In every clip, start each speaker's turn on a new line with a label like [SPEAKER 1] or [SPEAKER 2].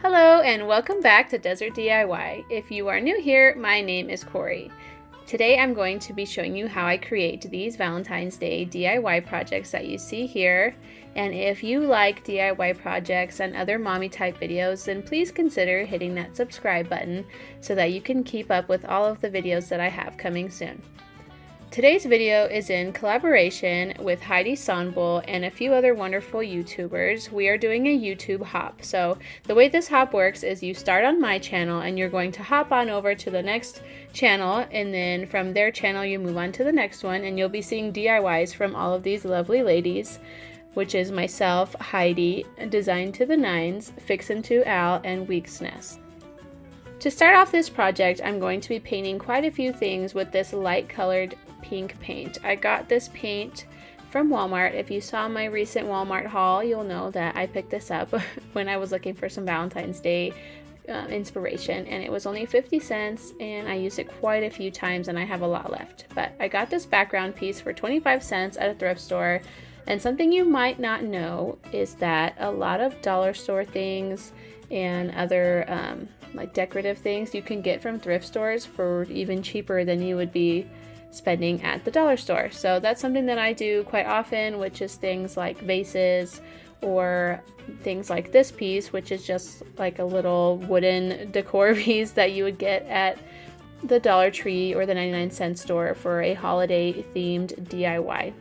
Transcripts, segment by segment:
[SPEAKER 1] Hello and welcome back to Desert DIY. If you are new here, my name is Corey. Today I'm going to be showing you how I create these Valentine's Day DIY projects that you see here. And if you like DIY projects and other mommy type videos, then please consider hitting that subscribe button so that you can keep up with all of the videos that I have coming soon. Today's video is in collaboration with Heidi Sonbull and a few other wonderful YouTubers. We are doing a YouTube hop. So the way this hop works is you start on my channel and you're going to hop on over to the next channel, and then from their channel you move on to the next one, and you'll be seeing DIYs from all of these lovely ladies, which is myself, Heidi, Designed to the Nines, Fixin' to Al, and Week's Nest. To start off this project, I'm going to be painting quite a few things with this light colored pink paint. I got this paint from Walmart. If you saw my recent Walmart haul, you'll know that I picked this up when I was looking for some Valentine's Day inspiration, and it was only 50 cents and I used it quite a few times and I have a lot left. But I got this background piece for 25 cents at a thrift store, and something you might not know is that a lot of dollar store things and other like decorative things you can get from thrift stores for even cheaper than you would be spending at the dollar store. So that's something that I do quite often, which is things like vases or things like this piece, which is just like a little wooden decor piece that you would get at the Dollar Tree or the 99-cent store for a holiday themed DIY.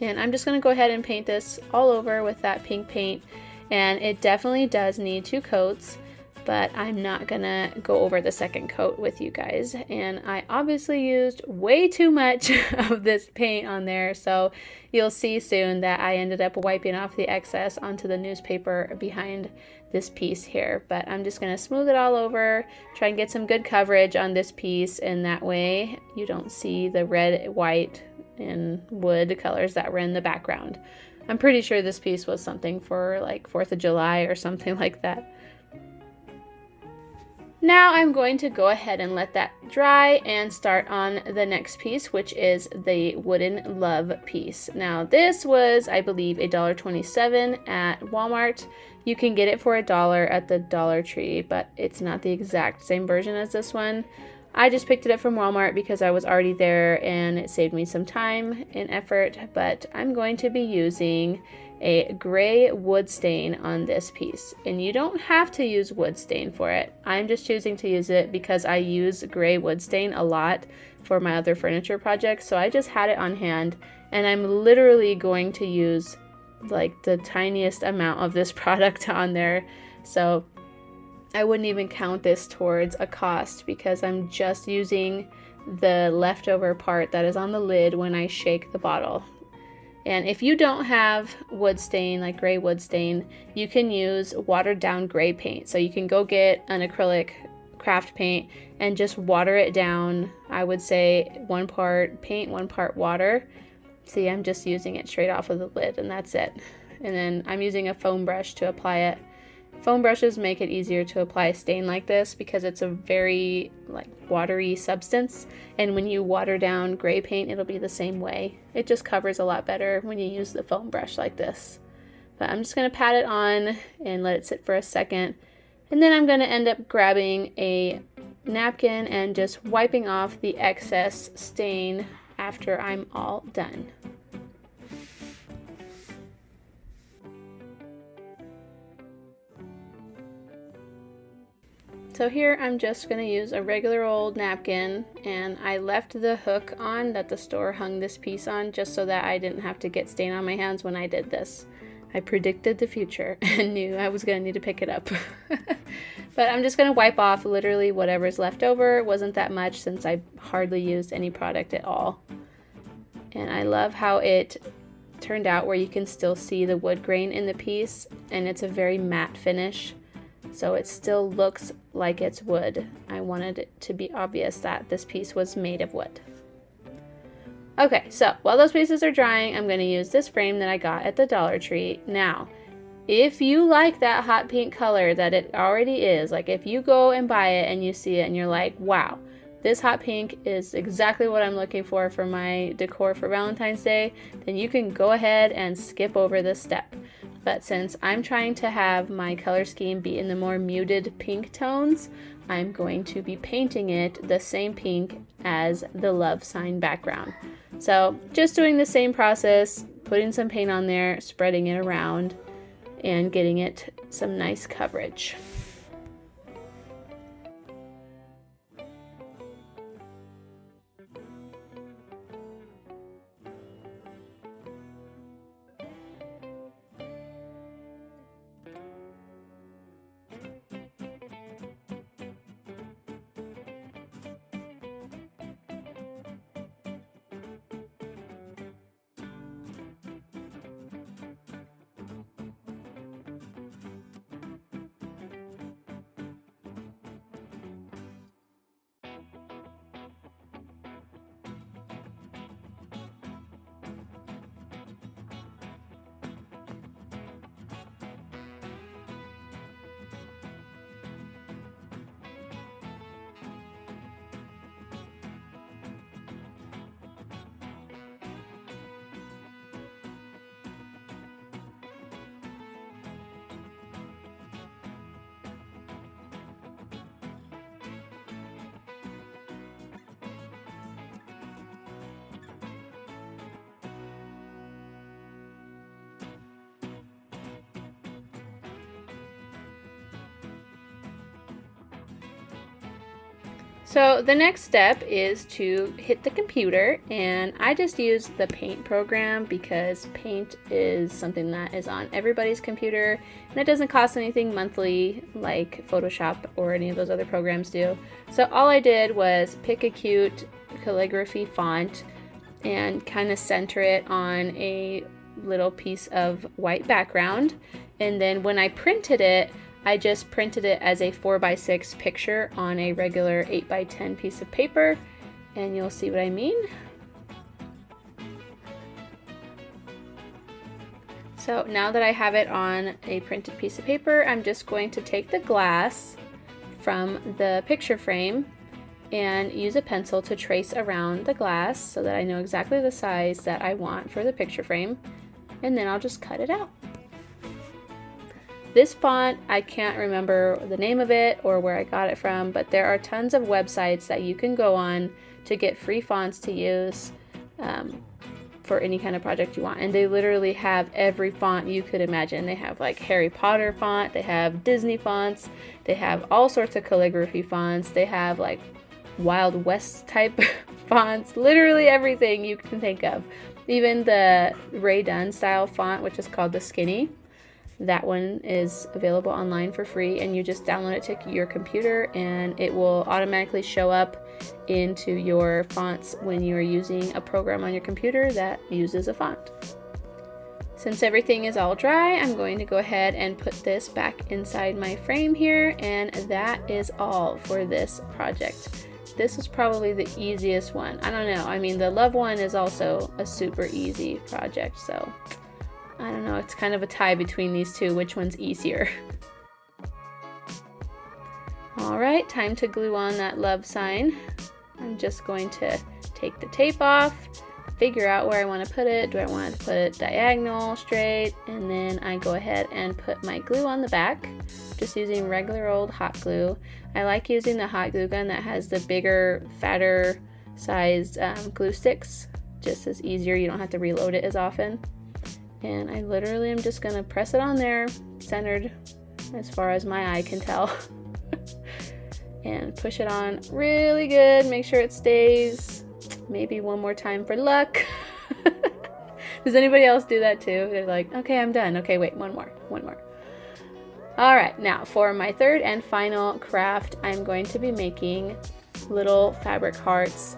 [SPEAKER 1] And I'm just going to go ahead and paint this all over with that pink paint, and it definitely does need 2 coats, but I'm not gonna go over the second coat with you guys. And I obviously used way too much of this paint on there, so you'll see soon that I ended up wiping off the excess onto the newspaper behind this piece here. But I'm just gonna smooth it all over, try and get some good coverage on this piece, and that way you don't see the red, white, and wood colors that were in the background. I'm pretty sure this piece was something for like 4th of July or something like that. Now I'm going to go ahead and let that dry and start on the next piece, which is the wooden love piece. Now this was, I believe, $1.27 at Walmart. You can get it for $1 at the Dollar Tree, but it's not the exact same version as this one. I just picked it up from Walmart because I was already there and it saved me some time and effort, but I'm going to be using a gray wood stain on this piece. And you don't have to use wood stain for it. I'm just choosing to use it because I use gray wood stain a lot for my other furniture projects, so I just had it on hand, and I'm literally going to use like the tiniest amount of this product on there. So I wouldn't even count this towards a cost because I'm just using the leftover part that is on the lid when I shake the bottle. And if you don't have wood stain, like gray wood stain, you can use watered down gray paint. So you can go get an acrylic craft paint and just water it down. I would say 1 part paint, 1 part water. See, I'm just using it straight off of the lid, and that's it. And then I'm using a foam brush to apply it. Foam brushes make it easier to apply a stain like this because it's a very like watery substance, and when you water down gray paint it'll be the same way. It just covers a lot better when you use the foam brush like this. But I'm just going to pat it on and let it sit for a second, and then I'm going to end up grabbing a napkin and just wiping off the excess stain after I'm all done. So here I'm just going to use a regular old napkin, and I left the hook on that the store hung this piece on just so that I didn't have to get stain on my hands when I did this. I predicted the future and knew I was going to need to pick it up. But I'm just going to wipe off literally whatever's left over. It wasn't that much since I hardly used any product at all. And I love how it turned out where you can still see the wood grain in the piece, and it's a very matte finish. So it still looks like it's wood. I wanted it to be obvious that this piece was made of wood. Okay, so while those pieces are drying, I'm going to use this frame that I got at the Dollar Tree. Now, if you like that hot pink color that it already is, like if you go and buy it and you see it and you're like, wow, this hot pink is exactly what I'm looking for my decor for Valentine's Day, then you can go ahead and skip over this step. but since I'm trying to have my color scheme be in the more muted pink tones, I'm going to be painting it the same pink as the love sign background. So just doing the same process, putting some paint on there, spreading it around, and getting it some nice coverage. So the next step is to hit the computer, and I just use the Paint program because Paint is something that is on everybody's computer and it doesn't cost anything monthly like Photoshop or any of those other programs do. So all I did was pick a cute calligraphy font and kind of center it on a little piece of white background, and then when I printed it, I just printed it as a 4x6 picture on a regular 8x10 piece of paper, and you'll see what I mean. So now that I have it on a printed piece of paper, I'm just going to take the glass from the picture frame and use a pencil to trace around the glass so that I know exactly the size that I want for the picture frame, and then I'll just cut it out. This font, I can't remember the name of it or where I got it from, but there are tons of websites that you can go on to get free fonts to use for any kind of project you want. And they literally have every font you could imagine. They have like Harry Potter font, they have Disney fonts, they have all sorts of calligraphy fonts, they have like Wild West type fonts, literally everything you can think of. Even the Ray Dunn style font, which is called the Skinny. That one is available online for free, and you just download it to your computer and it will automatically show up into your fonts when you're using a program on your computer that uses a font. Since everything is all dry, I'm going to go ahead and put this back inside my frame here, and that is all for this project. This was probably the easiest one. I don't know, I mean the love one is also a super easy project, so I don't know, it's kind of a tie between these two, which one's easier. Alright, time to glue on that love sign. I'm just going to take the tape off, figure out where I want to put it. Do I want to put it diagonal, straight? And then I go ahead and put my glue on the back, just using regular old hot glue. I like using the hot glue gun that has the bigger, fatter sized glue sticks, just as easier, you don't have to reload it as often. And I literally am just gonna press it on there, centered as far as my eye can tell. And push it on really good, make sure it stays. Maybe one more time for luck. Does anybody else do that too? They're like, okay, I'm done. Okay, wait, one more. All right, now for my third and final craft, I'm going to be making little fabric hearts.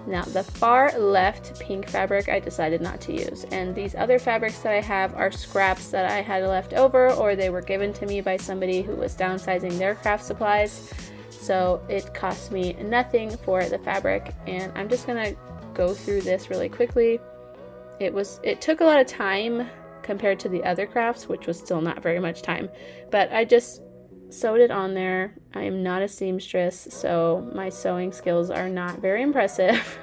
[SPEAKER 1] Now the far left pink fabric I decided not to use, and these other fabrics that I have are scraps that I had left over, or they were given to me by somebody who was downsizing their craft supplies. So it cost me nothing for the fabric, and I'm just gonna go through this really quickly. It took a lot of time compared to the other crafts, which was still not very much time, but I just sewed it on there. I am not a seamstress, so my sewing skills are not very impressive.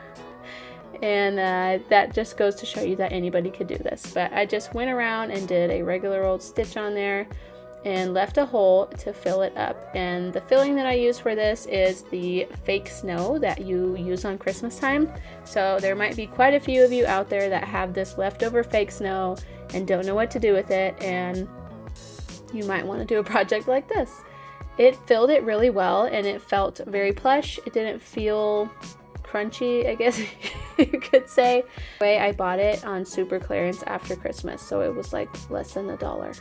[SPEAKER 1] And that just goes to show you that anybody could do this. But I just went around and did a regular old stitch on there and left a hole to fill it up. And the filling that I use for this is the fake snow that you use on Christmas time. So there might be quite a few of you out there that have this leftover fake snow and don't know what to do with it, and you might want to do a project like this. It filled it really well and it felt very plush. It didn't feel crunchy, I guess you could say. Anyway, I bought it on super clearance after Christmas, so it was like less than $1.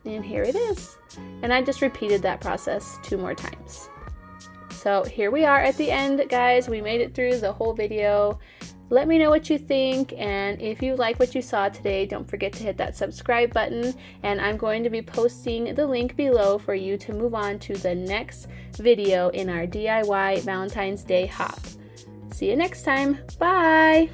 [SPEAKER 1] And here it is. And I just repeated that process 2 more times. So here we are at the end, guys. We made it through the whole video. Let me know what you think, and if you like what you saw today, don't forget to hit that subscribe button, and I'm going to be posting the link below for you to move on to the next video in our DIY Valentine's Day hop. See you next time. Bye!